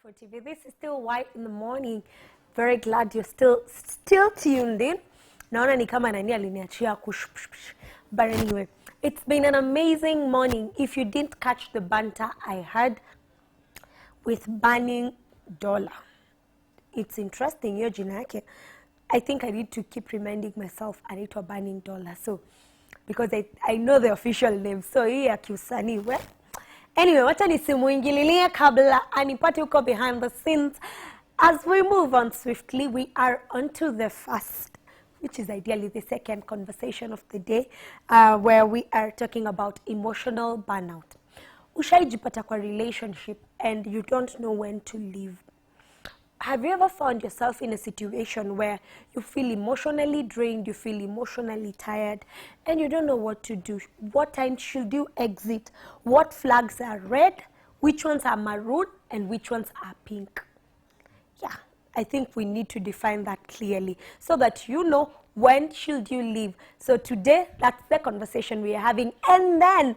Y254 TV. This is still White in the Morning. Very glad you're still tuned in. Naona ni kama nani aliniachia kush. But anyway, it's been an amazing morning. If you didn't catch the banter I had with Burning Dollar, it's interesting hiyo jina yake. I think I need to keep reminding myself anaitwa Burning Dollar. So because I know the official name. So hii ya kiusanii we. Anyway, wacha nisimuingililie kabla anipate huko behind the scenes. As we move on swiftly, we are onto the first, which is ideally the second conversation of the day, where we are talking about emotional burnout. Ushaijipata kwa relationship and you don't know when to leave. Have you ever found yourself in a situation where you feel emotionally drained, you feel emotionally tired, and you don't know what to do? What time should you exit? What flags are red? Which ones are maroon? And which ones are pink? Yeah, I think we need to define that clearly so that you know when should you leave. So today, that's the conversation we are having. And then,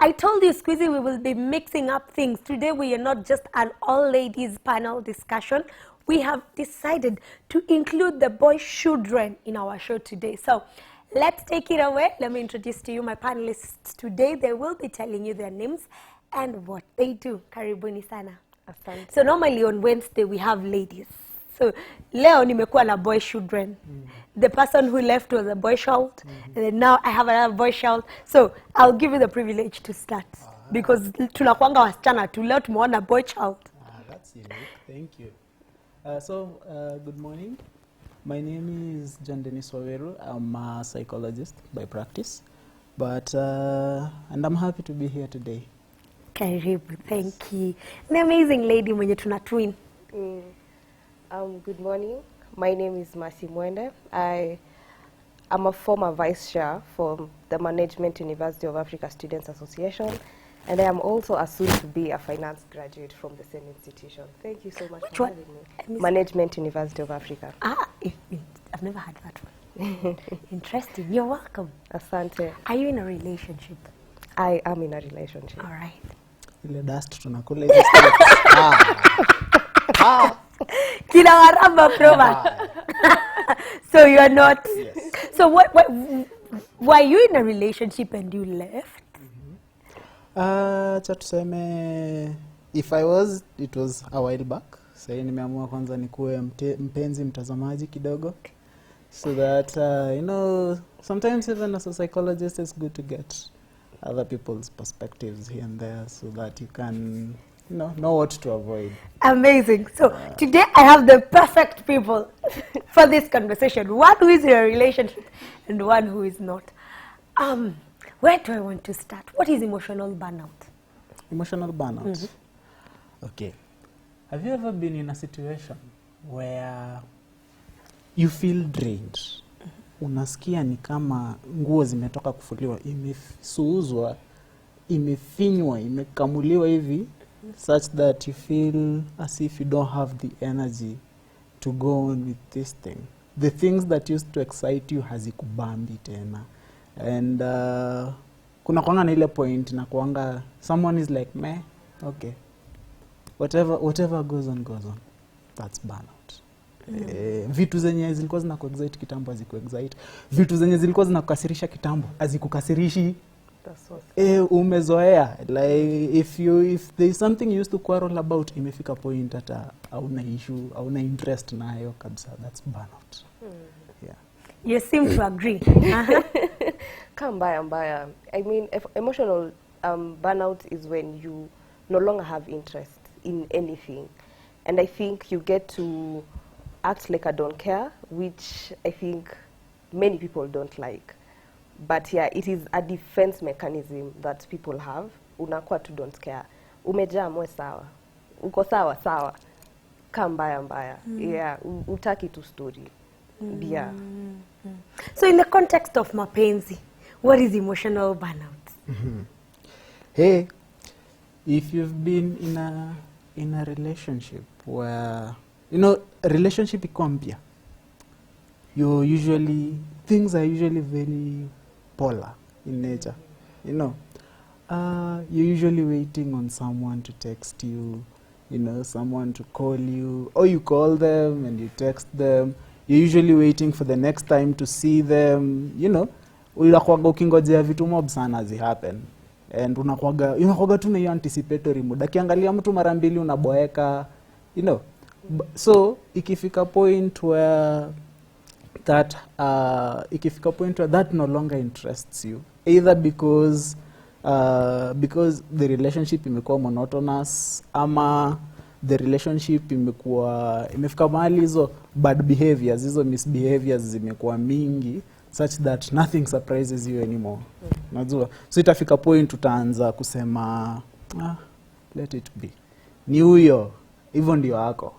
I told you, Squeezy, we will be mixing up things. Today, we are not just an all-ladies panel discussion. We have decided to include the boy children in our show today. So, let's take it away. Let me introduce to you my panelists today. They will be telling you their names and what they do. Karibuni sana. Asante. So, normally on Wednesday, we have ladies. So, leo nimekuwa na boy children. The person who left was a boy child. And then now I have another boy child. So, I'll give you the privilege to start. Because tunakuanga wasichana tu, leo tumeona boy child. That's unique. Thank you. Good morning. My name is John Dennis Waweru. I'm a psychologist by practice. And I'm happy to be here today. Karibu, thank you. The amazing lady mwenye tuna twin. Good morning. My name is Masi Mwende. I am a former vice chair for the Management University of Africa Students Association, and I am also a soon-to-be a finance graduate from the same institution. Thank you so much for having me. Management University of Africa. I've never had that one. Interesting. You're welcome. Asante. Are you in a relationship? I am in a relationship. All right. Ile dust tunakula Kila waramba proba. So you are not. Yes. So what were you in a relationship and you left? Cha tuseme, if I was, it was a while back. Sasa nimeamua kwanza nikuwe mpenzi mtazamaji kidogo. So that, sometimes even as a psychologist, it's good to get other people's perspectives here and there so that you can, know what to avoid. Amazing. So today I have the perfect people for this conversation. One who is in a relationship and one who is not. Where do I want to start? What is emotional burnout? Emotional burnout? Okay. Have you ever been in a situation where you feel drained? Unasikia ni kama nguo zimetoka kufuliwa, imesuuzwa, imefinywa, imekamuliwa hivi, such that you feel as if you don't have the energy to go on with this thing. The things that used to excite you hazikubambi tena. And kuna kuanga na ile point na kuanga, someone is like, meh, okay. Whatever goes on. That's burnout. Vitu zenye zilikuwa zinakuexcite kitambo hazikuexcite. Vitu zenye zilikuwa zinakukasirisha kitambo hazikukasirishi. Umezoea. Like if there is something you used to quarrel about, imefika point hata hauna issue, hauna interest nayo kabisa. That's burnout. Yeah. You seem to agree. Mbaya. I mean, emotional burnout is when you no longer have interest in anything. And I think you get to act like I don't care, which I think many people don't like. But yeah, it is a defense mechanism that people have. Unakuwa tu don't care. Umejaa mwe sawa. Uko sawa. Mbaya. Yeah, utaki tu story. Yeah. So in the context of mapenzi, what is emotional burnout? Hey, if you've been in a relationship where, relationship iko mpya, things are usually very polar in nature. You're usually waiting on someone to text you. you know, someone to call you, or you call them and you text them. You're usually waiting for the next time to see them, you know. Unakuwaga ukingojea vitu mob sana zi happen. And unakuwaga tu na hiyo anticipatory mood. Akiangalia mtu mara mbili unaboeka, you know. So ikifika point where that no longer interests you, either because the relationship imekuwa monotonous, ama the relationship imefika mahali hizo bad behaviors, hizo misbehaviors zimekuwa mingi, such that nothing surprises you anymore. Unajua? So itafika point utaanza kusema let it be. Ni huyo, hivyo ndio wako.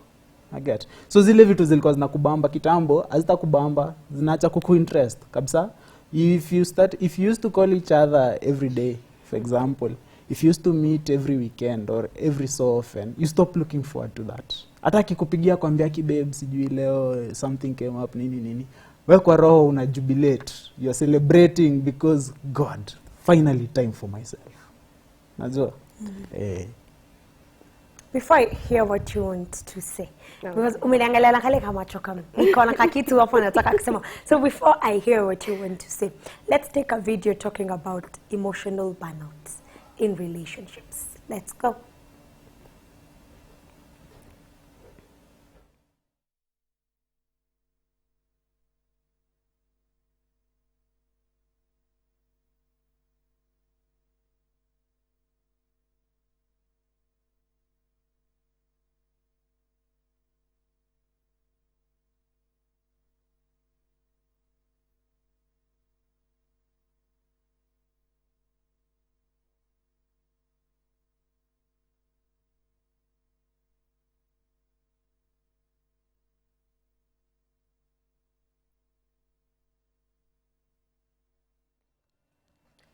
I get. So zile vitu zilikuwa zinakubamba kitambo, hazitakubamba, zinaacha kukuinterest kabisa. If you used to call each other every day, for example, if you used to meet every weekend or every so often, you stop looking forward to that. Hata akikupigia kwambia babe, sijui leo something came up nini. Wewe kwa roho una jubilate. You're celebrating because God, finally time for myself. Najua? Before I hear what you want to say, because umeniangalia na kale kama choka, nikaona kakitu hapo nataka kusema. So before I hear what you want to say, let's take a video talking about emotional burnout in relationships. Let's go.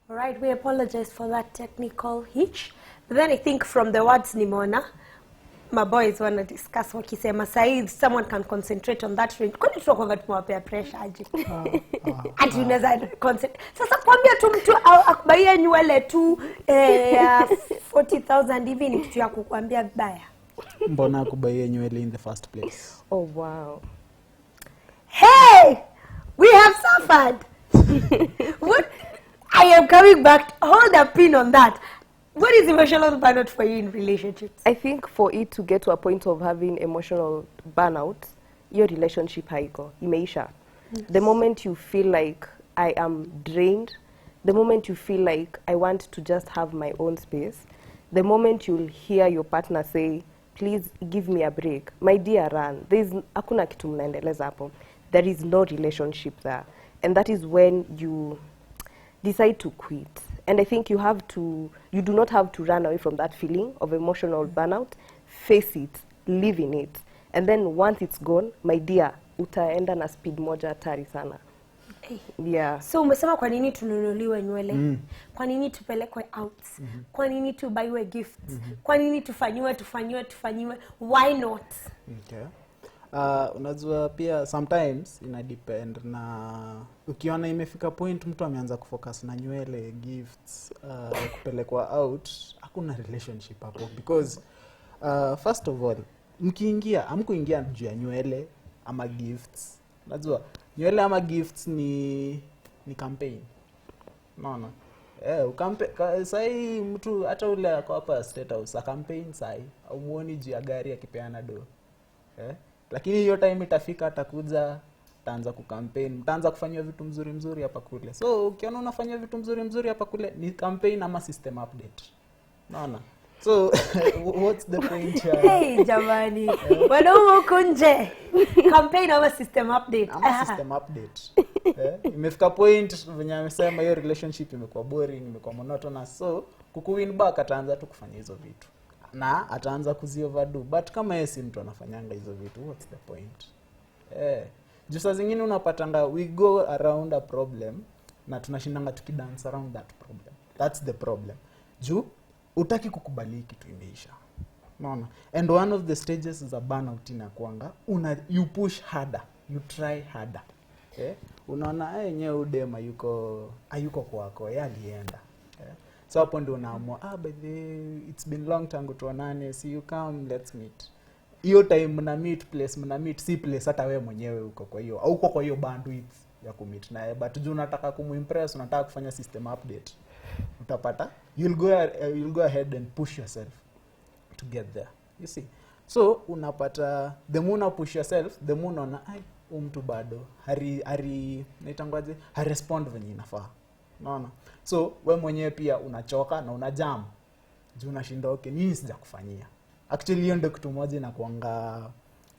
All right, we apologize for that technical hitch. But then I think from the words Nimona, my boys want to discuss wakisema sahi someone can concentrate on that range. Kwani tunakuwa tumewapea pressure aje? Ati unaweza concentrate. Sasa kwambia tu mtu akubaia nywele tu 40,000 hivi ni kitu ya kukwambia vibaya. Mbona akubaia nywele in the first place? Oh wow. Hey! We have suffered. What? I am coming back. Hold a pin on that. What is emotional burnout for you in relationships? I think for it to get to a point of having emotional burnout, your relationship haiko, imeisha. Yes. The moment you feel like I am drained, the moment you feel like I want to just have my own space, the moment you'll hear your partner say, please give me a break, my dear run, hakuna kitu mnaendeleza hapo. There is no relationship there. And that is when you decide to quit. And I think you do not have to run away from that feeling of emotional burnout. Face it, live in it. And then once it's gone, my dear, utaenda na speed moja hatari sana. Yeah. So umesema kwa nini tununuliwe nywele? Kwa nini tupelekwe out? Kwa nini tubaiwe gifts? Kwa nini tufanyiwe? Why not? Okay. Unajua pia sometimes ina depend na ukiona imefika point mtu ameanza kufocus na nywele, gifts, kupelekwa out, hakuna relationship hapo because first of all hamkuingia juu ya nywele ama gifts. Unajua nywele ama gifts ni campaign. Unaona? Sai mtu hata ule ako hapa State House campaign sai au muoni juu ya gari akipeana do. Lakini hiyo time itafika atakuja taanza kucampaign, mtaanza kufanywa vitu mzuri hapa kule. So ukiona unafanya vitu mzuri hapa kule ni campaign ama system update. Unaona? So what's the point here? Hey jamani. Wanaume uko nje. Campaign ama system update. Ama system update. Imefika point venye amesema hiyo relationship imekuwa boring, imekuwa monotonous. So kukuwin back ataanza tu kufanya hizo vitu. Na ataanza kuzioverdo, but kama yeye si mtu anafanyanga hizo vitu, what's the point? Juu saa zingine unapatanga we go around a problem na tunashindanga tukidance around that problem. That's the problem. Juu utaki kukubali kitu imeisha. Unaona? And one of the stages za burnout inakuanga you push harder, you try harder. Unaona yenyewe udema hayuko kwako, yeye alienda. So hapo ndio unaamua by the way, it's been long tangu tuonane, see you come, let's meet. Hiyo time mna meet si place hata wewe mwenyewe uko kwa hiyo au uko kwa hiyo bandwidth ya kumeet naye, but juu unataka kumimpress, unataka kufanya system update, utapata you'll go ahead and push yourself to get there, you see. So unapata the more una push yourself, the more unaona mtu bado naitangwaje, respond venye inafaa, unaona. So wewe mwenyewe pia unachoka na unajam juu unashinda okay, nini sija kufanyia. Actually hiyo ndio kitu moja na kuanga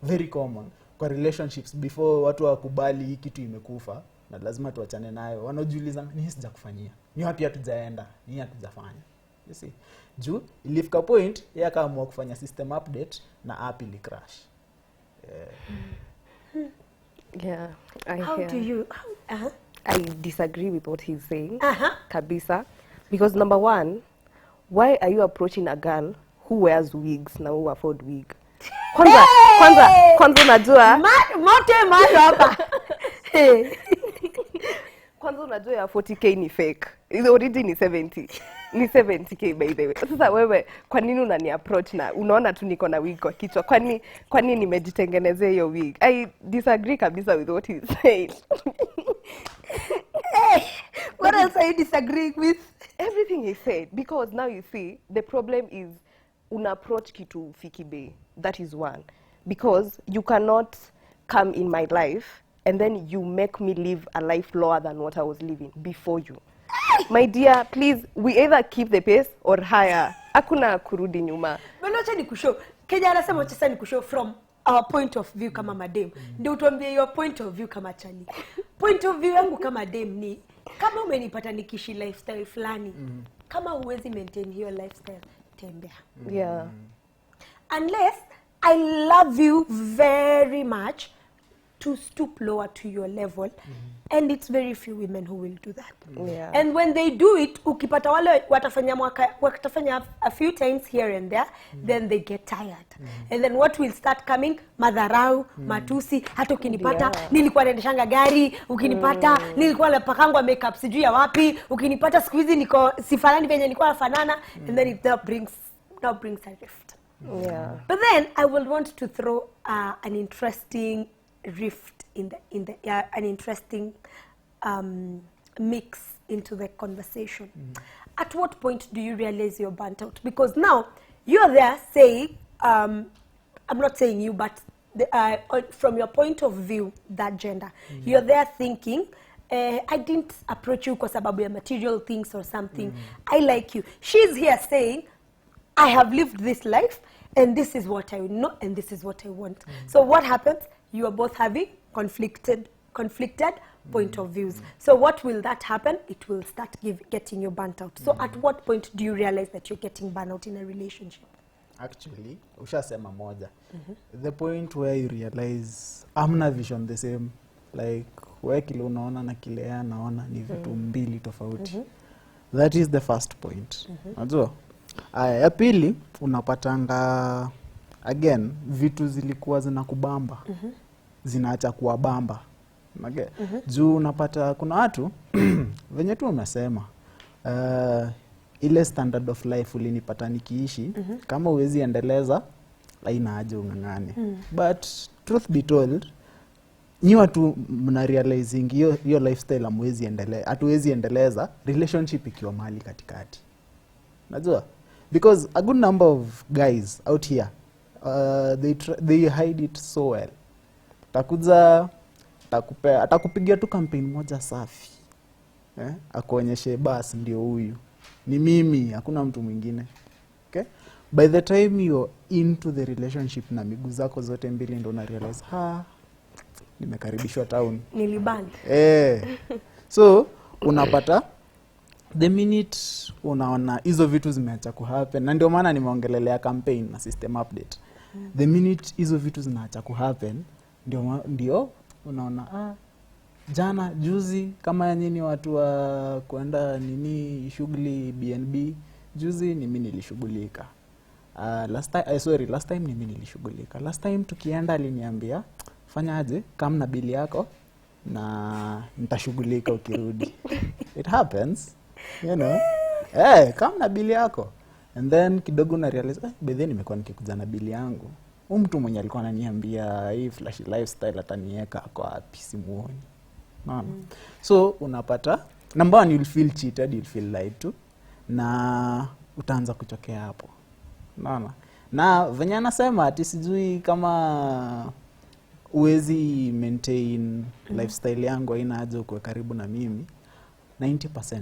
very common kwa relationships. Before watu wakubali hii kitu imekufa na lazima tuachane nayo, wanajiuliza nini sija kufanyia, ni wapi hatujaenda, nini hatujafanya, you see. Juu ilifika point yeye akaamua kufanya system update na app ili crash. Yeah, I disagree with what he's saying. Kabisa. Because number one, why are you approaching a girl who wears wigs na who afford wig? Kwanza unajua hapa. Kwanza unajua ya 40k ni fake. The origin ni 70. Ni 70k by the way. Sasa wewe kwa nini unani approach na unaona tu niko na wig kwa kichwa? Kwani nimejitengenezea hiyo wig? I disagree kabisa with what he's saying. What else are you disagreeing with? Everything he said, because now you see the problem is una approach kitu fiki bei. That is one. Because you cannot come in my life and then you make me live a life lower than what I was living before you. My dear, please, we either keep the pace or higher. Hakuna kurudi nyuma. Mbona acha nikushow. Kenya anasema acha nikushow from our point of view kama madem. Ndio utuambie your point of view kama chali. Point of view yangu kama dem ni kama umenipata nikishi lifestyle fulani. Kama huwezi maintain hiyo lifestyle, tembea. Yeah. Unless I love you very much to stoop lower to your level, and it's very few women who will do that. Yeah. And when they do it, ukipata wale watafanya a few times here and there, then they get tired. And then what will start coming? Madharau, matusi, hata ukinipata nilikuwa naendeshanga gari, ukinipata nilikuwa napakangwa makeup sijui ya wapi, ukinipata siku hizi niko sifanani venye nilikuwa nafanana, and then it now brings a rift. Yeah. But then I will want to throw an interesting rift an interesting mix into the conversation. At what point do you realize you're burnt out? Because now you're there saying, I'm not saying you, but from your point of view, that gender, you're there thinking, I didn't approach you because sababu ya material things or something. I like you. She's here saying, I have lived this life, and this is what I know, and this is what I want. So what happens? You are both having conflicted point of views. So what will that happen? It will start getting you burnt out. So at what point do you realize that you're getting burnt out in a relationship? Actually, ushasema moja. The point where you realize hamna vision the same. Like wewe kile unaona na kile yeye anaona ni vitu mbili tofauti. That is the first point. Unajua? Ya pili unapatanga again vitu zilikuwa zinakubamba. Zinaacha kuwabamba. Juu unapata kuna watu venye tu umesema ile standard of life ulinipata nikiishi kama uwezi endeleza haina haja ungangane. But truth be told, nyi watu mna realizing hiyo lifestyle amwezi endeleza, hatuwezi endeleza relationship ikiwa mahali katikati. Unajua? Because a good number of guys out here they hide it so well. Atakupigia tu campaign moja safi. Akuonyeshe basi ndio huyu. Ni mimi, hakuna mtu mwingine. Okay? By the time you're into the relationship na miguu zako zote mbili ndio una realize, nimekaribishwa town. Niliband. So, unapata the minute unaona hizo vitu zimeacha kuhappen, na ndio maana nimeongelelea campaign na system update. The minute hizo vitu zinaacha kuhappen, ndio unaona jana juzi kama nyinyi watu wa kuenda nini shughuli BNB, juzi ni mimi nilishughulika. Last time ni mimi nilishughulika. Last time tukienda aliniambia fanya aje kama na bili yako na nitashughulika ukirudi. It happens, you know. kama na bili yako. And then kidogo na realize by then nimekuwa nikikuja na bili yangu. Huyu mtu mwenye alikuwa ananiambia hii flashy lifestyle ataniweka kwa wapi, simuoni. Unaona? So unapata number one, you'll feel cheated, you'll feel lied to, na utaanza kuchokea hapo. Unaona? Na venye anasema ati sijui kama uwezi maintain lifestyle yangu haina haja uko karibu na mimi. 90%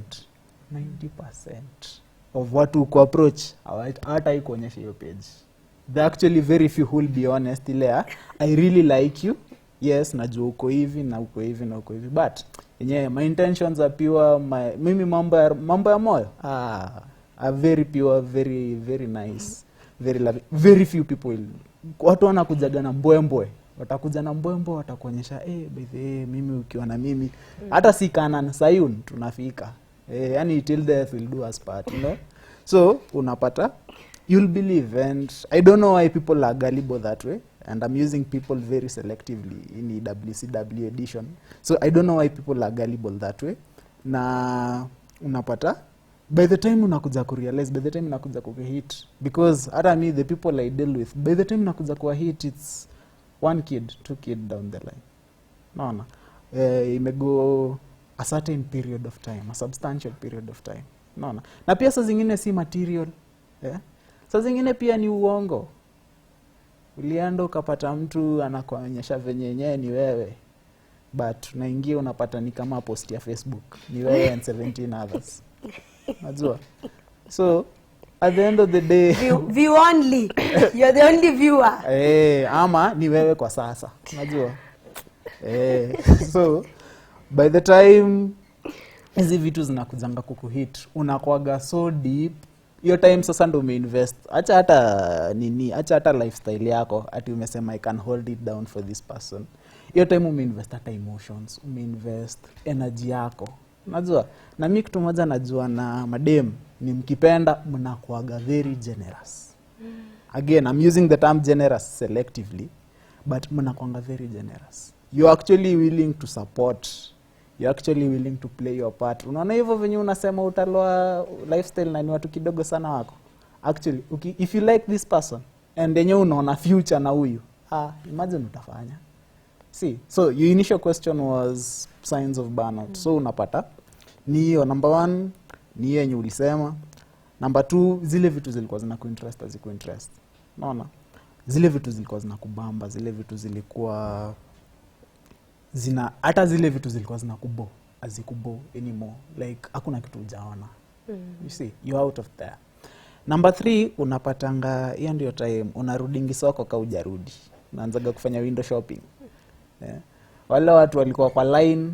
of watu uko approach hata ikuonyesha hiyo page. There actually very few who will be honest ile I really like you. Yes, najua uko hivi na uko hivi na uko hivi, but yenyewe my intentions are pure, mimi mambo ya moyo are very pure, very very nice, very loving. Very few people, watu wanakujaga na mbwembwe, watakuja na mbwembwe, watakuonyesha by the way mimi ukiwa na mimi hata si Canaan Sayun tunafika, yani till death will do us part, you know. So unapata you'll believe, and I don't know why people are gullible that way, and I'm using people very selectively in the WCW edition. So I don't know why people are gullible that way. Na unapata by the time unakuja kurealize, by the time unakuja kuhit, because hata me the people I deal with, by the time unakuja kuhit, it's 1 kid, 2 kid down the line. Naona imego a certain period of time, a substantial period of time. Naona na pia saa zingine si material, saa zingine pia ni uongo. Ulienda ukapata mtu anakuonyesha venye yenyewe ni wewe, but unaingia unapata ni kama post ya Facebook, ni wewe and 17 others. Unajua? So at the end of the day view only, you're the only viewer. Ama ni wewe kwa sasa. Unajua? So by the time hizi vitu zinakujanga kukuhit, unakuaga so deep. Your time sasa ndo umeinvest. Acha hata lifestyle yako, ati umesema I can hold it down for this person. Your time umeinvest hata emotions, umeinvest energy yako. Unajua? Na mimi kitu moja najua na madem ni mkipenda mnakuaga very generous. Again, I'm using the term generous selectively, but mnakuanga very generous. You're actually willing to support. You're actually willing to play your part. Unaona hivyo venye unasema utaloa lifestyle na ni watu kidogo sana wako. Actually, if you like this person and yenyewe unaona future na huyu, imagine utafanya. See, so your initial question was signs of burnout. So unapata ni hiyo number 1, ni hiyo yenye ulisema. Number 2, zile vitu zilikuwa zinakuinterest hazikuinterest. Unaona? Zile vitu zilikuwa zinakubamba, zile vitu zilikuwa hata zile vitu zilikuwa zinakubo azikubo anymore, like hakuna kitu hujaona. You see, you're out of there. Number 3, unapatanga hiyo ndio time unarudingi soko ka hujarudi, unaanzaga kufanya window shopping. Wale watu walikuwa kwa line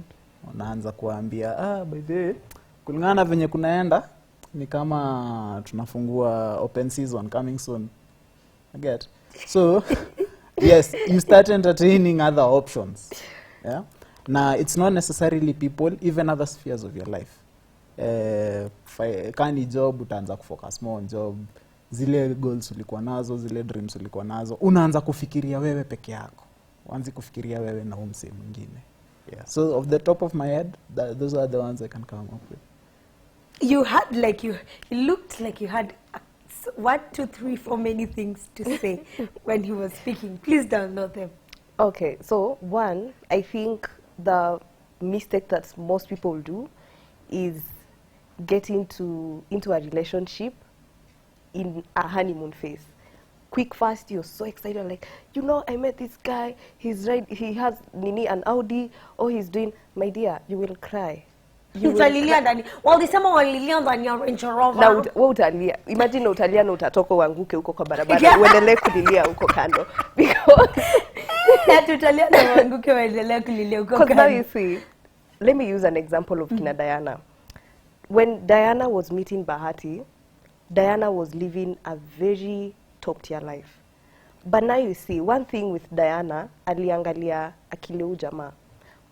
unaanza kuambia by the way kulingana venye kunaenda ni kama tunafungua open season coming soon. I get. So yes, you start entertaining other options. Yeah. Now it's not necessarily people, even other spheres of your life. Kani job utaanza kufocus more on job. Zile goals ulikuwa nazo, zile dreams ulikuwa nazo, unaanza kufikiria wewe peke yako. Uanze kufikiria wewe na mse mwingine. Yeah. So off the top of my head, those are the ones I can come up with. You had like it looked like you had 1, 2, 3, 4 many things to say when he was speaking. Please download them. Okay, so one, I think the mistake that most people do is getting into a relationship in a honeymoon phase. Quick, fast, you're so excited, like, you know, I met this guy, he's right, he has an Audi, or he's doing, my dear, you will cry. Utalilia ndani. Walisema walilia ndani ya Range Rover. Na wewe utalia. Imagine utalia na utatoka uanguke huko kwa barabara. Uendelee kulilia huko kando. Because utalia na uanguke uendelee kulilia huko kando. Because now you see, let me use an example of Kina Diana. When Diana was meeting Bahati, Diana was living a very top tier life. But now you see, one thing with Diana, aliangalia akili huyu jamaa.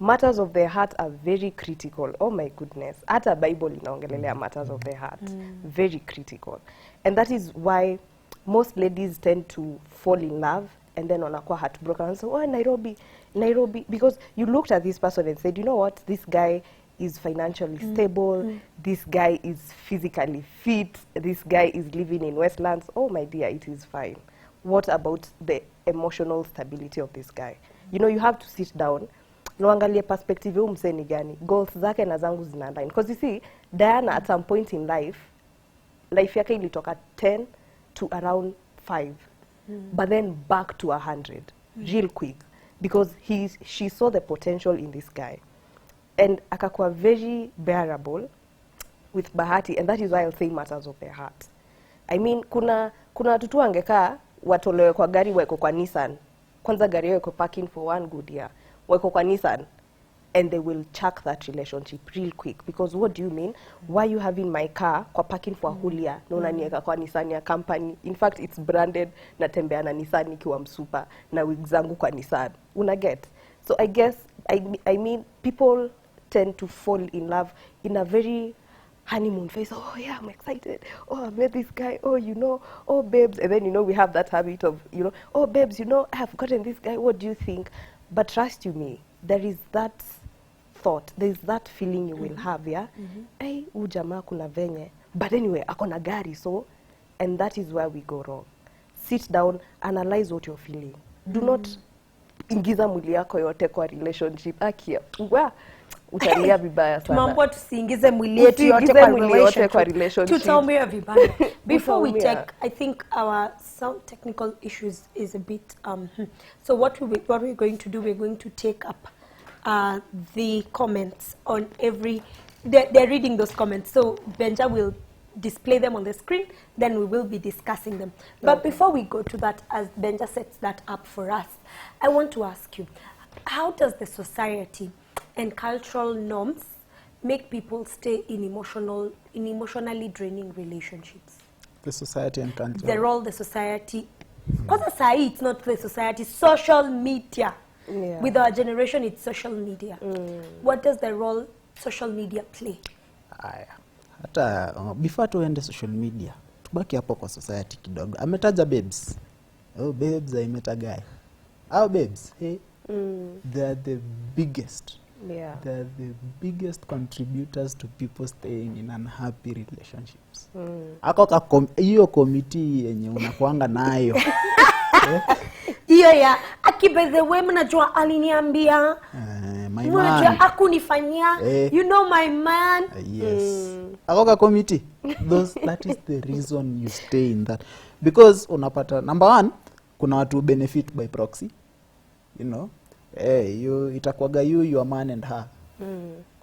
Matters of the heart are very critical. Oh my goodness. Hata Bible inaongelelea matters of the heart. Very critical. And that is why most ladies tend to fall in love and then wanakuwa heartbroken and say, oh, Nairobi. Because you looked at this person and said, you know what, this guy is financially stable, this guy is physically fit, this guy is living in Westlands, oh my dear, it is fine. What about the emotional stability of this guy? You know, you have to sit down, nuangalie perspective ya msee ni gani, goals zake na zangu zinalign. Because you see, Diana at some point in life yake ilitoka 10 to around 5, but then back to 100 real quick, because she saw the potential in this guy, and akakuwa very bearable with Bahati, and that is why I'll say matters of their heart. I mean, kuna watoto angekaa watolewe kwa gari weko kwa Nissan, kwanza gari yao iko parking for one good year, weko kwa Nissan, and they will chuck that relationship real quick. Because what do you mean? Why you having my car kwa parking for a whole year, na unanieka kwa Nissan ya company? In fact, it's branded, natembea na Nissan nikiwa msupa, na wig zangu kwa Nissan. Una get? So I guess, I mean, people tend to fall in love in a very honeymoon phase. Oh yeah, I'm excited. Oh, I met this guy. Oh, you know, oh babes. And then, you know, we have that habit of, you know, oh babes, you know, I have gotten this guy. What do you think? But trust you me, there is that thought, there is that feeling you will have, yeah? Hey, jamaa kuna venye. But anyway, akona gari, so, and that is where we go wrong. Sit down, analyze what you're feeling. Do not ingiza mwili yako yote kwa relationship. Akia, utalia vibaya sana. Tumeambiwa tusiingize mwili yetu yote kwa relationship. Tutaumia vibaya. Before we take, I think our some technical issues is a bit so what we're going to do, we're going to take up the comments on every, they're reading those comments, so Benja will display them on the screen, then we will be discussing them. But before we go to that, as Benja sets that up for us, I want to ask you, how does the society and cultural norms make people stay in emotionally draining relationships? The society and culture. The role the society, because it's not the society, social media. Yeah. With our generation, it's social media. What does the role social media play? Hata before tuende social media, tubaki hapo kwa society kidogo. Ametaja babes. Oh babes, I met a guy. Oh babes, hey. They're the biggest. Yeah. They're the biggest contributors to people staying in unhappy relationships. Ako hiyo committee yenye unakuanga nayo. Hiyo ya akibeze wewe mnajua aliniambia my man akunifanyia you know my man. Yes. Ako committee. That is the reason you stay in that, because unapata number one, kuna watu benefit by proxy, you know. You itakuwaga your man and her.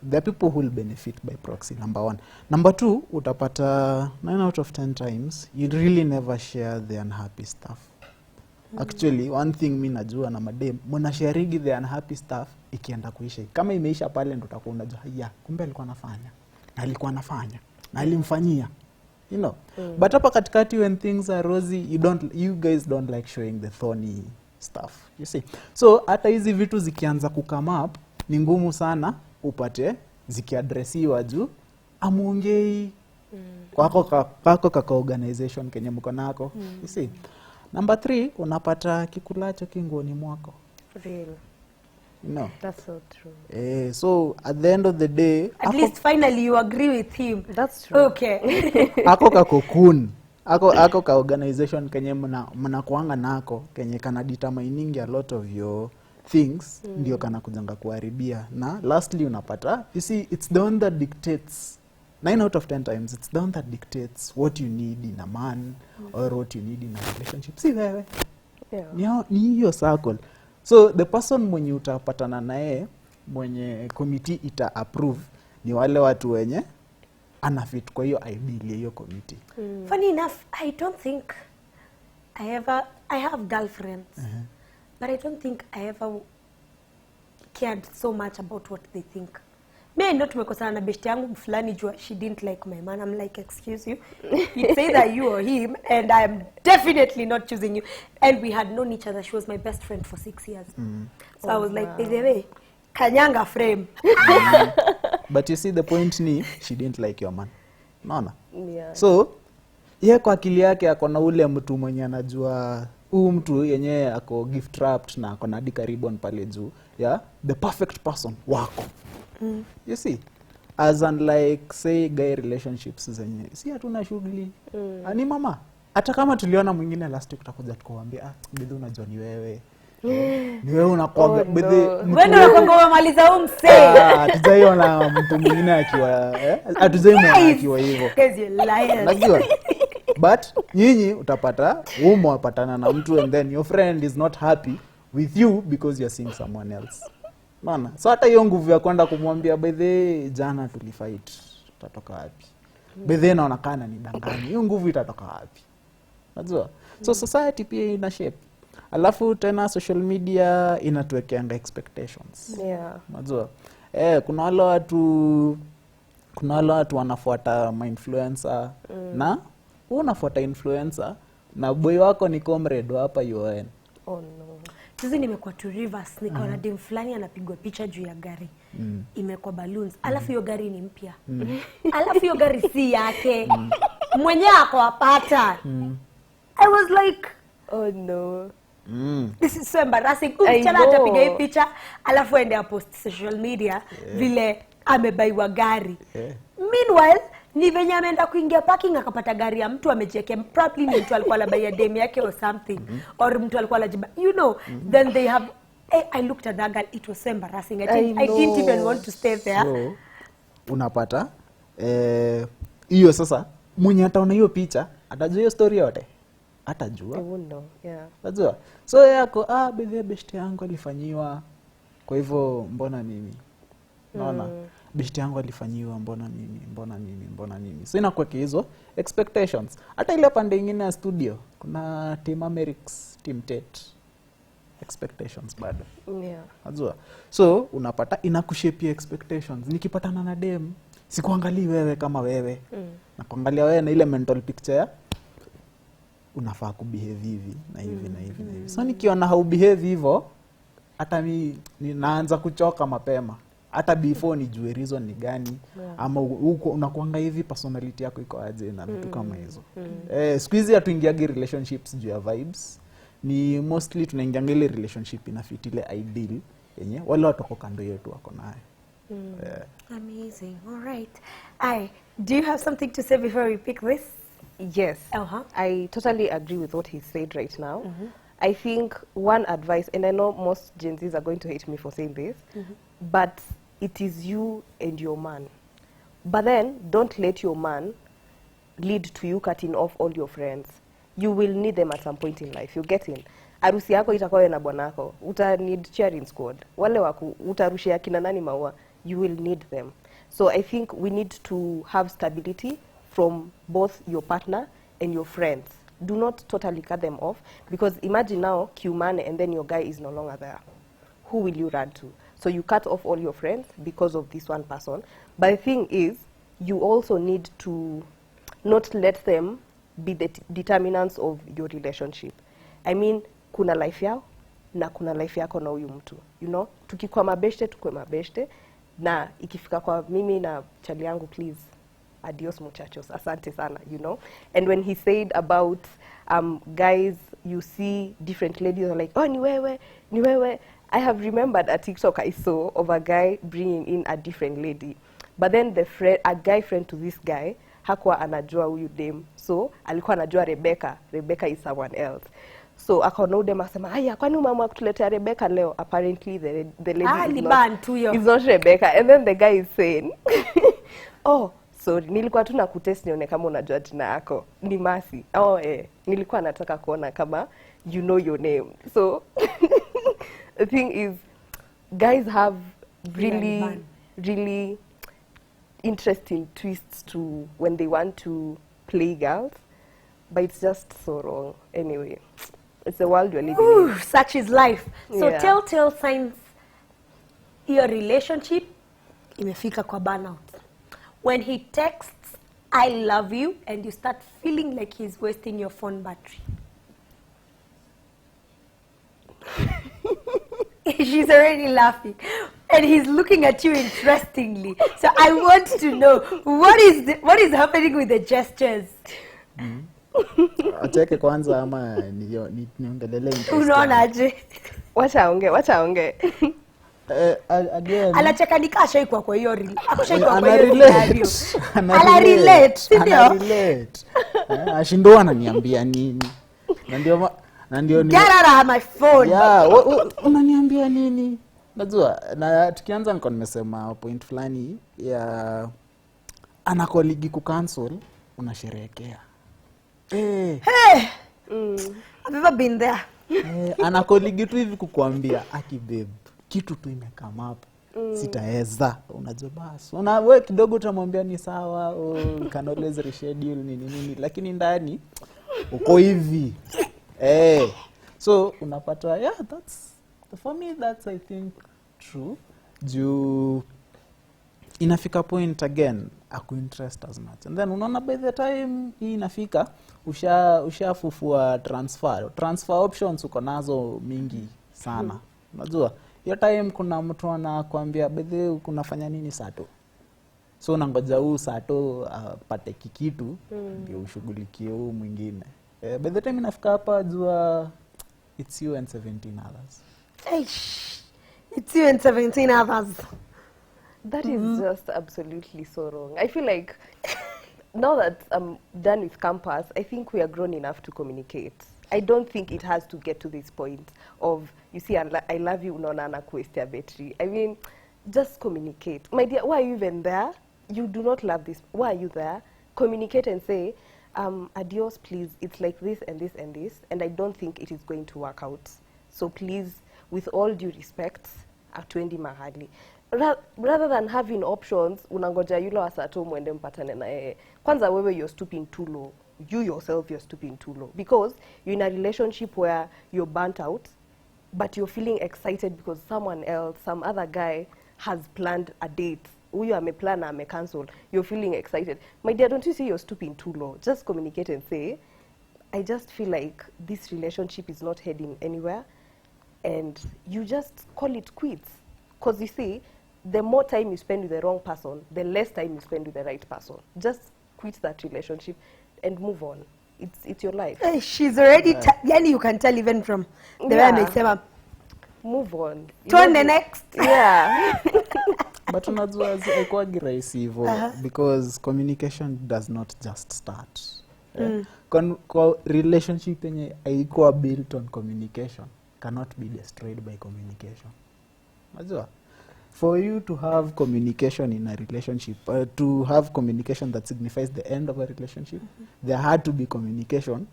There are people who will benefit by proxy, number one. Number two, utapata 9 out of 10 times you really never share the unhappy stuff. Actually, one thing mimi najua na madem, mnasharigi the unhappy stuff ikienda kuisha. Kama imeisha pale ndo utakuwa unajua, ya kumbe alikuwa anafanya na alimfanyia. You know. But hapa katikati when things are rosy, you guys don't like showing the thorny stuff. You see. So hata hizi vitu zikianza kukame up, ni ngumu sana upate zikiadresiwa juu amuongei kwako kaka organization kenye mko nako. You see. Number 3, unapata kikulacho kingoni mwako. Real. No. That's so true. So at the end of the day, at least finally you agree with him. That's true. Okay. Ako kakokun. Ako ka organization kenye mnakuanga nako kenye kana determining a lot of your things, ndio kana kujanga kuharibia. Na lastly unapata, you see, it's the one that dictates 9 out of 10 times, it's the one that dictates what you need in a man or what you need in a relationship. Si wewe. Yeah. Ni hiyo circle. So the person mwenye utapatana naye, mwenye committee ita approve, ni wale watu wenye anafit kwa hiyo ideal ya hiyo committee. Funny enough, I don't think I have girlfriends, but I don't think I ever cared so much about what they think. Me not tumekosana na best yangu fulani jua she didn't like my man. I'm like, excuse you, it's either you or him, and I'm definitely not choosing you. And we had known each other. She was my best friend for 6 years. So I was like, by the way, kanyanga frame. But you see, the point ni, she didn't like your man. Naona? Yeah. So yeye kwa akili yake akona ule mtu mwenye anajua mtu yenye ako gift trapped na akona dika ribbon pale juu. Yeah, the perfect person wako. You see, as unlike say gay relationships zenye si hatuna shughuli. Ni mama hata kama tuliona mwingine last week tutakuja tukuambia bidhi unajua ni wewe. Ni wewe unakuwa bidhi wewe ndio unakongoa maliza huu msee. Hatujaiona mtu mwingine akiwa hatujaiona akiwa hivyo. Unajua? But nyinyi utapata umo wapatana na mtu and then your friend is not happy with you because you're seeing someone else. Maana so hata hiyo nguvu ya kwenda kumwambia by the jana tulifight tutatoka wapi? By the naonekana ni dangani. Hiyo nguvu itatoka wapi? Unajua? So society pia ina shape. Alafu tena social media inatuwekeanga expectations. Yeah. Unajua? Kuna wale watu wanafuata influencer na unafuata influencer na boy wako ni comrade hapa UN. Oh no. Sisi nimekuwa to Rivers nikaona dem fulani anapigwa picha juu ya gari. Imekuwa balloons. Alafu hiyo gari ni mpya. Alafu hiyo gari si yake. Mwenyewe akawapata. I was like, oh no. This is so embarrassing. Mchana atapiga hii picha alafu ende post social media vile amebaiwa gari. Meanwhile ni venye ameenda kuingia parking akapata gari ya mtu amejiwekea, probably ni mtu alikuwa anabaia dem yake or something, or mtu alikuwa anajiba, you know. Then they have I looked at that girl, it was so embarrassing. I didn't even want to stay there. So unapata hiyo sasa mwenye ataona hiyo picha atajua hiyo story yote. Atajua. I won't know. Yeah. Atajua. So yako bedhe beshte yangu alifanyiwa. Kwa hivyo mbona mimi? Naona beshte yangu alifanyiwa mbona mimi. So inakuweka hizo expectations. Hata ile pande nyingine ya studio kuna Team Amerix, Team Tate. Expectations bado. Yeah. Unajua? So unapata inakushape expectations. Nikipatana na dem sikuangalii wewe kama wewe. Na kuangalia wewe na ile mental picture unafaa kubehave hivi na hivi na hivi na hivi. So nikiona how behave hivyo hata ninaanza kuchoka mapema. Hata before nijue reason ni gani ama huko unakuanga hivi personality yako iko aje na vitu kama hizo. Siku hizi hatuingiagi relationships juu ya vibes. Ni mostly tunaingia ile relationship inafit ile ideal yenye wale watu wako kando yetu wako nayo. Amazing. All right. Do you have something to say before we pick this? Yes. I totally agree with what he said right now. I think one advice, and I know most Gen Zs are going to hate me for saying this, but it is you and your man. But then, don't let your man lead to you cutting off all your friends. You will need them at some point in life. You get in. Arusi yako itakuwa na bwanako. Uta need cheering squad. Wale waku utarushia kina nani maua. You will need them. So I think we need to have stability from both your partner and your friends. Do not totally cut them off, because imagine now Q-man and then your guy is no longer there. Who will you run to? So you cut off all your friends because of this one person. But the thing is, you also need to not let them be the determinants of your relationship. I mean, kuna life yao na kuna life yako na huyu mtu. You know, tukikuwa mabeshte tukue mabeshte, na ikifika kwa mimi na chali yangu, please adios muchachos, asante sana, you know. And when he said about guys, you see different ladies are like, oh ni wewe. I have remembered a TikTok I saw of a guy bringing in a different lady, but then a guy friend to this guy hakuwa anajua huyu dem, so alikuwa anajua Rebecca is someone else. So akaona dem akasema, haya kwani mama kutuletea Rebecca leo? Apparently the lady is not Rebecca. And then the guy is saying oh sorry, nilikuwa tu nakutest nione kama unajua jina yako. Ni Masi. Nilikuwa nataka kuona kama you know your name. So the thing is, guys have really interesting twists to when they want to play girls, but it's just so wrong. Anyway, it's the world we're living in. Such is life. So Yeah. telltale signs your relationship imefika kwa burnout. When he texts, I love you, and you start feeling like he's wasting your phone battery. She's already laughing. And he's looking at you interestingly. So I want to know, what is happening with the gestures? Acheke kwanza ama niongelele interest. Unaona aje? Wacha aonge. Again, Anacheka nikashaikwa kwa hiyo akushaikwa kwa ana hiyo relate. scenario. Ana relate, si ndio? Ana relate. Ashindwa ananiambia nini? Na ndio Get out of my phone. Yeah, unaniambia nini? Najua, na tukianza niko nimesema point fulani ya ana colleague kucancel unasherehekea. Hey. I've ever been there. Ana colleague tu hivi kukuambia aki babe, kitu tu imekama hapo. Sitaweza. Unajua basi. Wewe kidogo utamwambia ni sawa, can always reschedule nini, lakini ndani uko hivi. So unapata that's for me, that's I think true. Juu inafika point again aku interest as much, and then unaona by the time hii inafika ushafufua transfer options uko nazo mingi sana. Unajua hiyo time kuna mtu anakuambia bedhe kunafanya nini sato, so unangoja huu sato apate kikitu ndio ushughulikie huu mwingine. By the time inafika hapa jua it's you and 17 others. It's you and 17 others. That is just absolutely so wrong. I feel like now that I'm done with campus, I think we are grown enough to communicate. I don't think it has to get to this point of, you see, I love you, unaona na kuestia battery. I mean, just communicate. My dear, why are you even there? You do not love this. Why are you there? Communicate and say, adios, please. It's like this and this and this, and I don't think it is going to work out. So please, with all due respect, atuendi mahali. Rather than having options, unangoja yule wasato mwende mpatane na yeye. Kwanza wewe you're stooping too low. You yourself, you're stooping too low. Because you're in a relationship where you're burnt out, but you're feeling excited because someone else, some other guy has planned a date. Huyu ameplan na amecancel. You're feeling excited. My dear, don't you see you're stooping too low? Just communicate and say, I just feel like this relationship is not heading anywhere. And you just call it quits. Because you see, the more time you spend with the wrong person, the less time you spend with the right person. Just quit that relationship and move on. It's your life. She's already, yani you can tell even from the way amesema. Move on. Turn the next. Yeah. But unajua haikuwagi rahisi hivyo because communication does not just start. Kwa relationship yenye haikuwa built on communication cannot be destroyed by communication. Unajua? For you to have communication in a relationship, to have communication that signifies the end of a relationship, there had to be communication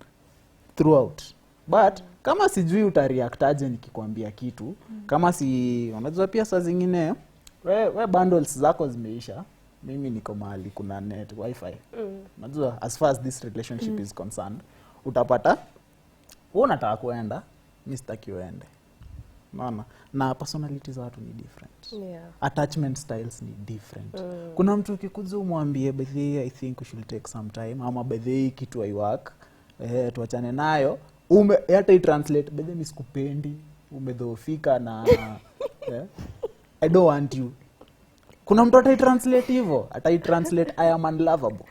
throughout. But kama sijui utareactaje nikikwambia kitu, kama unajua pia saa zingine we bundles zako zimeisha, mimi niko mahali kuna net wifi. Unajua as far as this relationship is concerned, utapata wewe unataka kuenda, mimi sitaki uende. Unaona? Na personalities za watu ni different. Yeah. Attachment styles ni different. Kuna mtu ukikuja umwambie by the way I think we should take some time, ama by the way kitu I work, tuachane nayo, hata i-translate by the way sikupendi, umedhoofika na I don't want you. Kuna mtu atai-translate hivyo, atai-translate I am unlovable.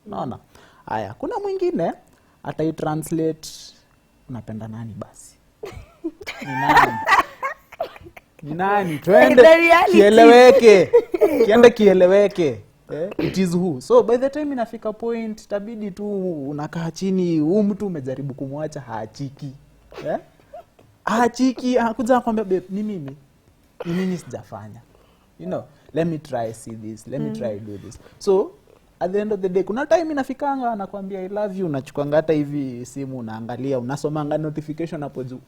Unaona? Haya, kuna mwingine atai-translate unapenda nani basi? Ni nani? Twende kieleweke. Kiende kieleweke. It is who. So by the time inafika point tabidi tu unakaa chini, mtu umejaribu kumwacha haachiki. Haachiki, anakuja akwambia babe ni mimi sijafanya. You know, let me try see this, let me try do this. So at the end of the day kuna time inafikanga anakuambia I love you, unachukua hata hivi simu unaangalia, unasomanga notification hapo juu,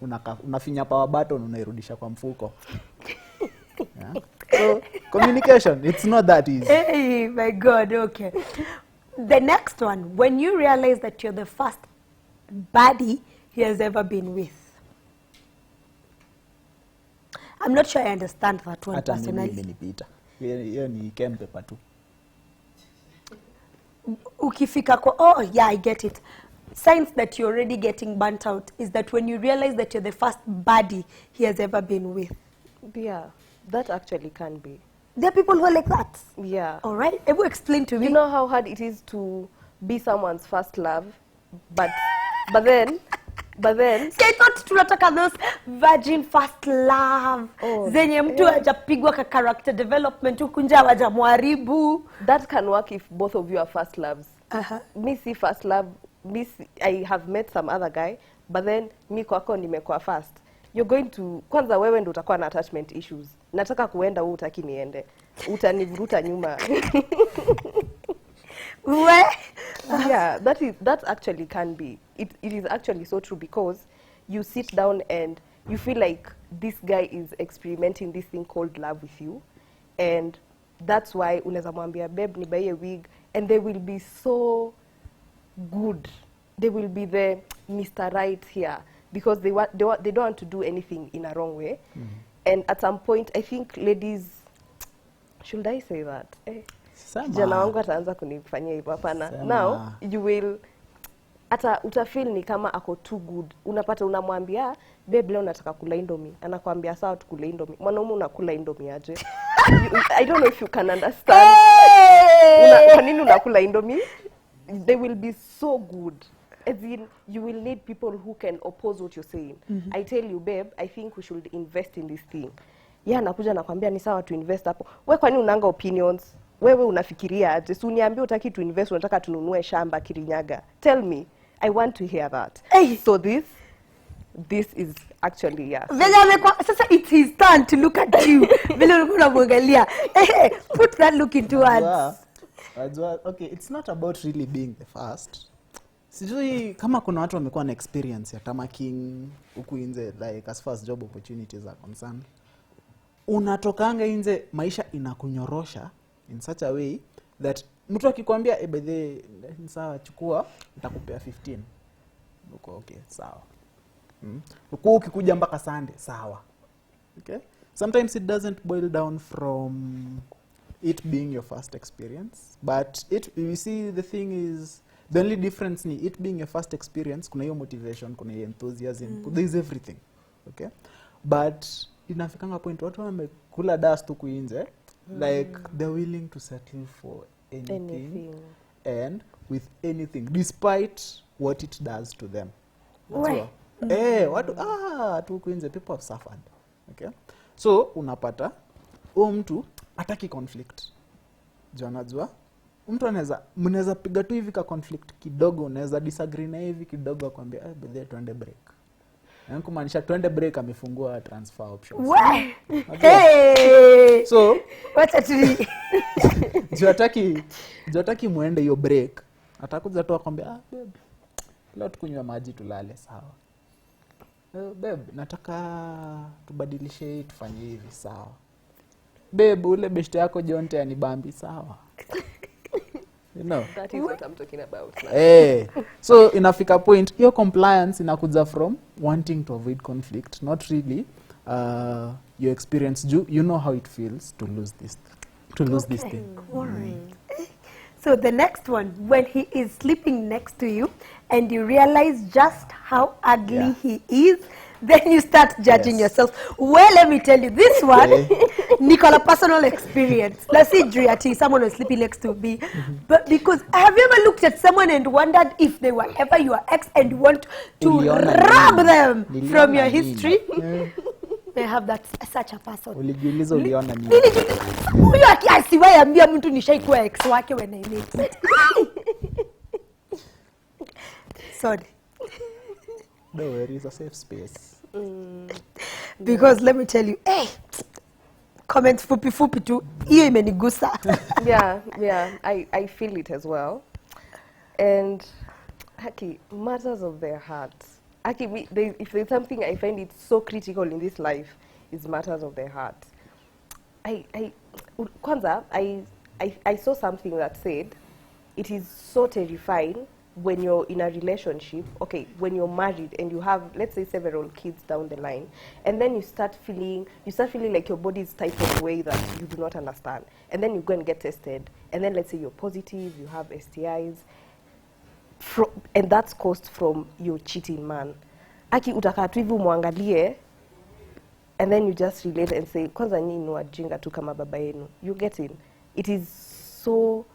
unafinya power button unairudisha kwa mfuko. Yeah. So communication, it's not that easy. Hey, my God, okay. The next one, when you realize that you're the first baddie he has ever been with. I'm not sure I understand that one Hata personally. mimi imenipita. Hiyo ni kempe tu. Ukifika kwa, oh yeah, I get it. Signs that you're already getting burnt out is that when you realize that you're the first baddie he has ever been with. Yeah, that actually can be. There are people who are like that. Yeah. All right. Ever explain to me. You know how hard it is to be someone's first love, but then But then See, I thought tunataka those virgin first love. Zenye mtu hajapigwa ka character development huku nje hawajamharibu. that can work if both of you are first loves. Me see first love, I have met some other guy, but then mi kwako nimekuwa first. You're going to, kwanza wewe ndo utakuwa na attachment issues. Nataka kuenda wewe utaki niende. Utanivuruta nyuma. Yeah, that actually can be. It is actually so true because you sit down and you feel like this guy is experimenting this thing called love with you, and that's why unaweza mwambia babe nibaie wig, and they will be so good. They will be the Mr. Right here because they don't want to do anything in a wrong way. And at some point, I think ladies, should I say that? Jana wangu ataanza kunifanyia hivyo hapana. Now you will ata utafeel ni kama ako too good. Unapata unamwambia babe leo nataka kula indomie. Anakuambia sawa tukule indomie. Mwanaume unakula indomie aje? I don't know if you can understand. Kwa nini unakula indomie? They will be so good. As in, you will need people who can oppose what you're saying. I tell you, babe, I think we should invest in this thing. Yeah, nakuja nakwambia ni sawa tu invest hapo. Wewe kwani unanga opinions? Wewe unafikiria aje? Si uniambie utaki tu invest, unataka tununue shamba Kirinyaga. Tell me. I want to hear that. So this is actually, yeah. Sasa it's his turn to look at you. Vile unamwangalia. Put that look into words. Okay, it's not about really being the first. Sijui kama kuna watu wamekuwa na experience ya tamaking huku nje, like as far as job opportunities are concerned. Unatokanga nje maisha inakunyorosha in such a way that mtu akikwambia by the sawa chukua nitakupea 15. Uko okay, sawa. Uko ukikuja mpaka Sunday, sawa. Okay? Sometimes it doesn't boil down from it being your first experience, but you see the thing is the only difference ni it being your first experience, kuna hiyo motivation, kuna hiyo enthusiasm, there is everything. Okay? But inafikanga point watu wamekula dust huku nje, like they're willing to settle for anything. And with anything despite what it does to them. Watu huku nje people have suffered. Okay? So unapata mtu hataki conflict. Unajua mtu mnaweza piga tu hivi ka conflict kidogo, unaweza disagree na hivi kidogo akwambia bebe tuende break. Na kumaanisha tuende break amefungua transfer options. So wacha tu Jotaki muende hiyo break. Atakuja tu akwambia babe leo tukunywe maji tulale, sawa. Babe nataka tubadilishe hii tufanye hivi, sawa. Babe ule beshte yako Jonte anibambi, sawa. You know, that is what I'm talking about. So inafika point your compliance inakuja from wanting to avoid conflict, not really your experience. You know how it feels to lose this thing. All right. So the next one, when he is sleeping next to you and you realize just how ugly he is, then you start judging yourself. Well, let me tell you, this one, Nicola, personal experience. Let's see, Driati, someone was sleeping next to me. But because, have you ever looked at someone and wondered if they were ever your ex and you want to rub them from your history? I have that such a person. Ulijiuliza uliona nini? Huyo asiwahi ambia mtu nishaikuwa ex wake when I met it. Sorry. Don't worry, it's a safe space. Because let me tell you, comment fupi tu, hiyo imenigusa. Yeah, I feel it as well. And Haki, matters of their heart. Haki, if there's something I find it so critical in this life, is matters of their heart. Kwanza, I saw something that said, it is so terrifying when you're in a relationship, okay, when you're married and you have, let's say, several kids down the line, and then you start feeling like your body is typed in a way that you do not understand, and then you go and get tested, and then let's say you're positive, you have STIs, and that's caused from your cheating man. Aki utakaa tu hivi umwangalie, and then you just relate and say, kwanza nyinyi ni wajinga tu kama baba yenu. You get in? It is so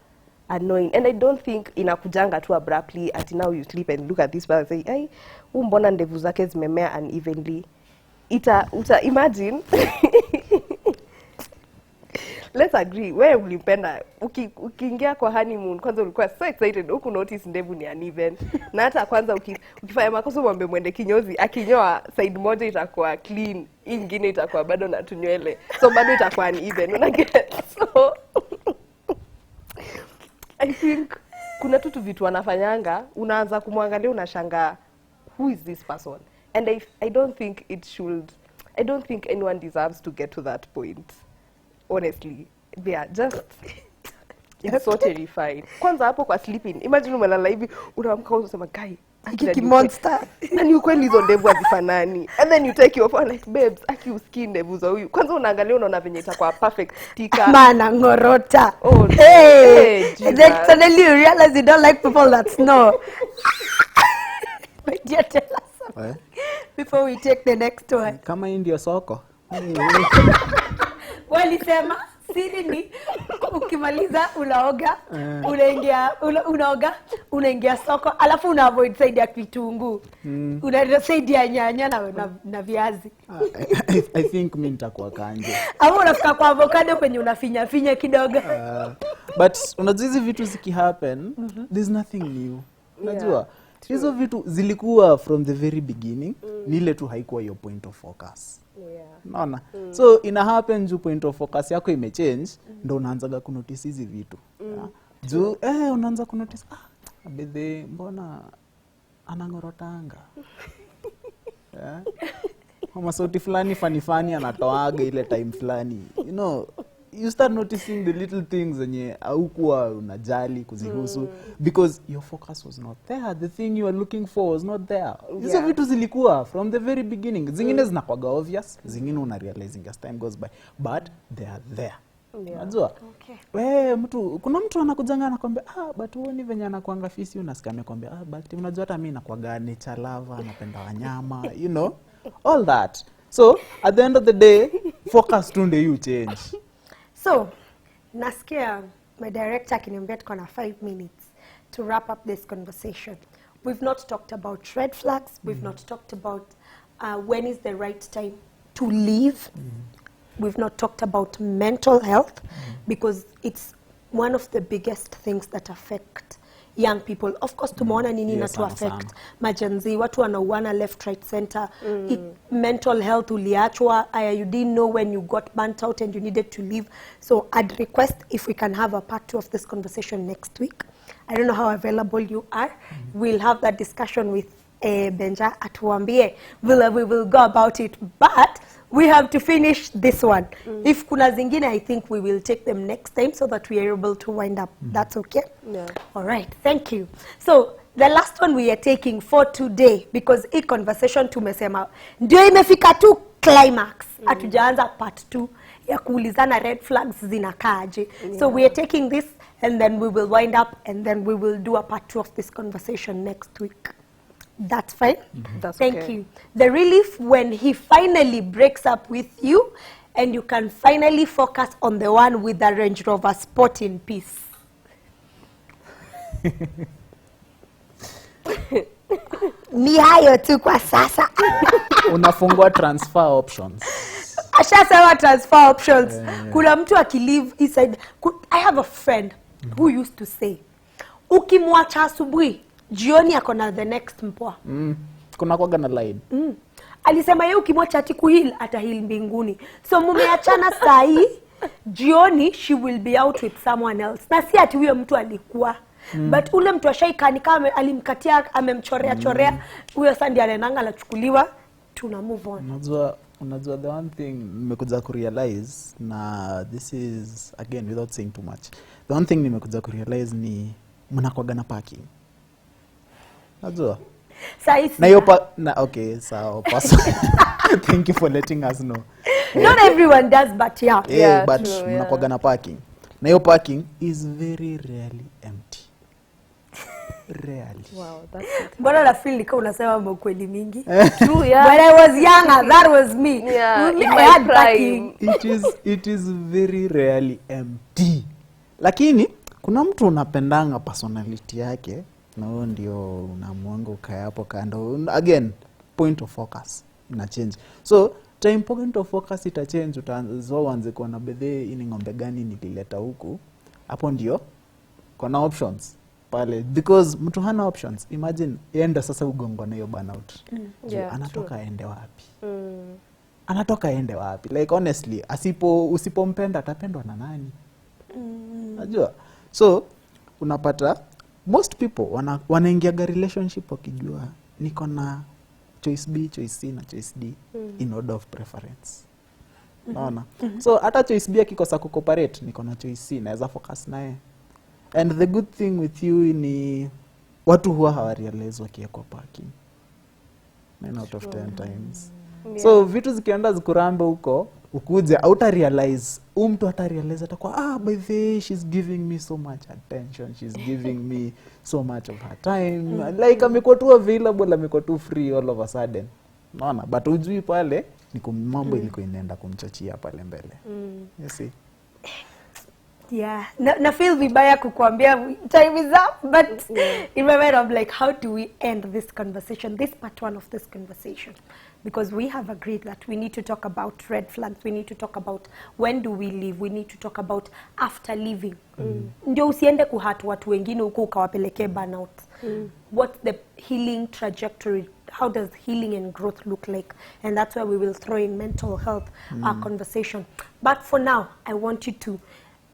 annoying. And I don't think inakujanga tu abruptly at now you sleep and look at this person and say, "Ai, mbona ndevu zake zimemea unevenly." Uta imagine. Let's agree. Wewe ulipenda ukiingia kwa honeymoon kwanza ulikuwa so excited huku notice ndevu ni uneven. Na hata kwanza ukifanya makosa mwambie mwende kinyozi, akinyoa side moja itakuwa clean, ingine itakuwa bado na tunywele. So bado itakuwa uneven. Unaget? So I think kuna tu vitu wanafanyanga unaanza kumwangalia unashangaa who is this person? And I don't think anyone deserves to get to that point. Honestly, they are just it's so terrifying. Kwanza hapo kwa sleeping, imagine umelala hivi unaamka unasema guy Kiki monster. Nani ukweli hizo ndevu hazifanani. And then you take your phone like babes, aki uskin ndevu za huyu. Kwanza unaangalia unaona venye itakuwa perfect sticker. Mana ngorota. Oh, hey, Jesus. Then suddenly you realize you don't like people that snore. My dear, tell us something before we take the next one. Kama hii ndio soko. Walisema siri ni ukimaliza unaoga, unaingia soko, alafu una avoid side ya kitunguu. Una side ya nyanya na viazi. I think mimi nitakuwa kanje. Au unafika kwa avocado penye unafinya kidogo. But unajua hizi vitu ziki happen, there's nothing new. Unajua hizo vitu zilikuwa from the very beginning, ni ile tu haikuwa your point of focus. Unaona? So ina happen juu point of focus yako imechange, ndo unaanza kunotice hizi vitu. Juu unaanza kunotice bedhe mbona anangorotanga. Kama sauti fulani fani anatoaga ile time fulani. You know, you start noticing the little things zenye haukuwa unajali kuzihusu because your focus was not there. The thing you are looking for was not there. Hizo vitu zilikuwa from the very beginning. Zingine zinakuwa obvious, zingine una realizing as time goes by, but they are there. Unajua? Okay. Kuna mtu anakujanga anakuambia but huoni venye anakuanga fisi, unasikia amekwambia but unajua hata mimi nakuaga nature lover, napenda wanyama, you know, all that. So at the end of the day, focus tu ndio you change. So, nasikia my director akiniambia tuko na 5 minutes to wrap up this conversation. We've not talked about red flags. We've not talked about when is the right time to leave. We've not talked about mental health because it's one of the biggest things that affect young people. Of course, tumeona nini na to affect majenzi, watu wanauana left, right, center. Mental health uliachwa, you didn't know when you got burnt out and you needed to leave. So I'd request if we can have a part 2 of this conversation next week. I don't know how available you are. We'll have that discussion with Benja atuambie. We will go about it, but we have to finish this one. If kuna zingine, I think we will take them next time so that we are able to wind up. That's okay? Yeah. All right, thank you. So the last one we are taking for today, because hii conversation tumesema ndio imefika tu climax. Hatujaanza part 2 ya kuulizana red flags zinakaaje. So we are taking this and then we will wind up and then we will do a part 2 of this conversation next week. That's fine? That's Thank okay. you. The relief when he finally breaks up with you and you can finally focus on the one with the Range Rover Sport in peace. Ni hayo tu kwa sasa. Unafungua transfer options. Ashasema transfer options. Kuna mtu akilive inside. I have a friend who used to say, ukimwacha asubuhi, jioni akona the next mpwa. Kuna kwaga na line. Alisema yeye ukimwacha atikuheal atahil mbinguni. So mumeachana saa hii, jioni she will be out with someone else. Na si ati huyo mtu alikuwa. But ule mtu ashaikani kama alimkatia, amemchorea, huyo sasa ndiye anaenda anachukuliwa, tuna move on. Unajua the one thing nimekuja kurealize, na this is again without saying too much. The one thing nimekuja kurealize ni mnakwaga na parking. Unajua? Okay, so thank you for letting us know. Not everyone does, but yeah. But mnakwaga na parking. Na hiyo parking is very rarely empty. Rarely. Wow, that's it. Mbona na feel like unasema mkweli mingi? True, yeah. When I was younger, that was me. Yeah, I had parking. It is very rarely empty. Lakini kuna mtu unapendanga personality yake na huo ndio unamuanga ukae hapo kando. Again, point of focus ina change. So time point of focus ita change, utaanza uanze kuona bedhe ini ng'ombe gani nilileta huku. Hapo ndio kuna options pale, because mtu hana options. Imagine enda sasa ugongo na hiyo burnout. Yeah, anatoka true. ende wapi? Anatoka ende wapi? Like honestly, usipompenda atapendwa na nani? Najua. So unapata most people wanaingiaga relationship wakijua niko na choice B, choice C na choice D in order of preference. Naona. So hata choice B akikosa kucooperate, niko na choice C, naweza focus naye. And the good thing with you ni watu huwa hawarealize wakiekwa parking 9 out of 10 times. Yeah. So vitu zikienda zikurambe huko, ukuja auta realize, mtu hata realize atakuwa by the way, she's giving me so much attention, she's giving me so much of her time. Like amekuwa tu available, amekuwa tu free all of a sudden. Unaona, but ujui pale ni mambo ilikuwa inaenda kumchochia pale mbele. You see? Yeah, na feel vibaya kukuambia time is up, but in my mind I'm like, how do we end this conversation, this part 1 of this conversation? Because we have agreed that we need to talk about red flags, we need to talk about when do we leave, we need to talk about after leaving. Ndio usiende kuhatu watu wengine huko ukawapelekee burnout. What's the healing trajectory? How does healing and growth look like? And that's where we will throw in mental health conversation. But for now, I want you to,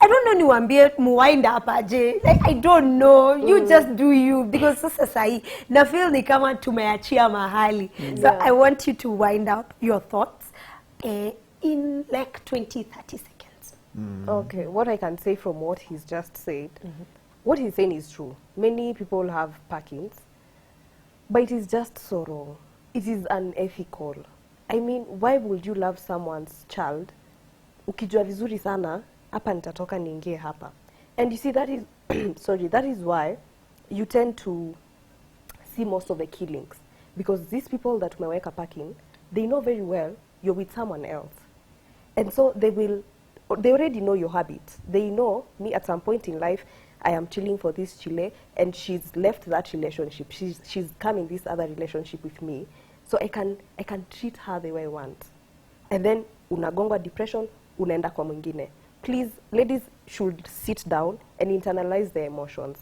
I don't know niwaambie muwind up aje. Like, I don't know. You just do you. Because sasa sahi, na feel ni kama tumeachia mahali. So I want you to wind up your thoughts in like 20, 30 seconds. Okay, what I can say from what he's just said, what he's saying is true. Many people have parkings, but it is just so wrong. It is unethical. I mean, why would you love someone's child ukijua vizuri sana hapa nitatoka niingie hapa? And you see, that is sorry, that is why you tend to see most of the killings, because these people that umeweka parking, they know very well you're with someone else, and so they already know your habits. They know me at some point in life I am chilling for this chile, and she's left that relationship, she's come in this other relationship with me, so I can treat her the way I want. And then unagongwa depression, unaenda kwa mwingine. Please, ladies should sit down and internalize their emotions.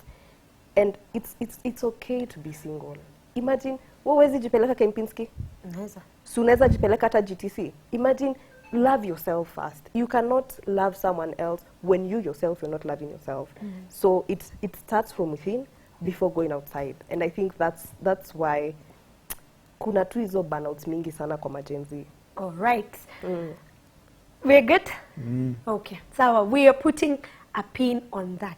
And it's okay to be single. Imagine, wawezi jipeleka Kempinski? Unaweza. Si unaweza jipeleka hata GTC. Imagine, love yourself first. You cannot love someone else when you yourself you're not loving yourself. So it starts from within before going outside. And I think that's why kuna tu hizo burnouts mingi sana kwa majenzi. All right. We're good? Okay. So we are putting a pin on that.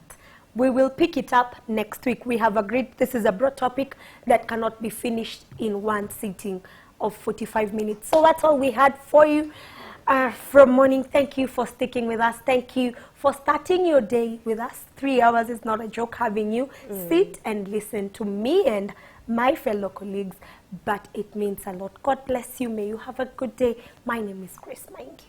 We will pick it up next week. We have agreed this is a broad topic that cannot be finished in one sitting of 45 minutes. So that's all we had for you from morning. Thank you for sticking with us. Thank you for starting your day with us. 3 hours is not a joke having you sit and listen to me and my fellow colleagues, but it means a lot. God bless you. May you have a good day. My name is Grace Maingi.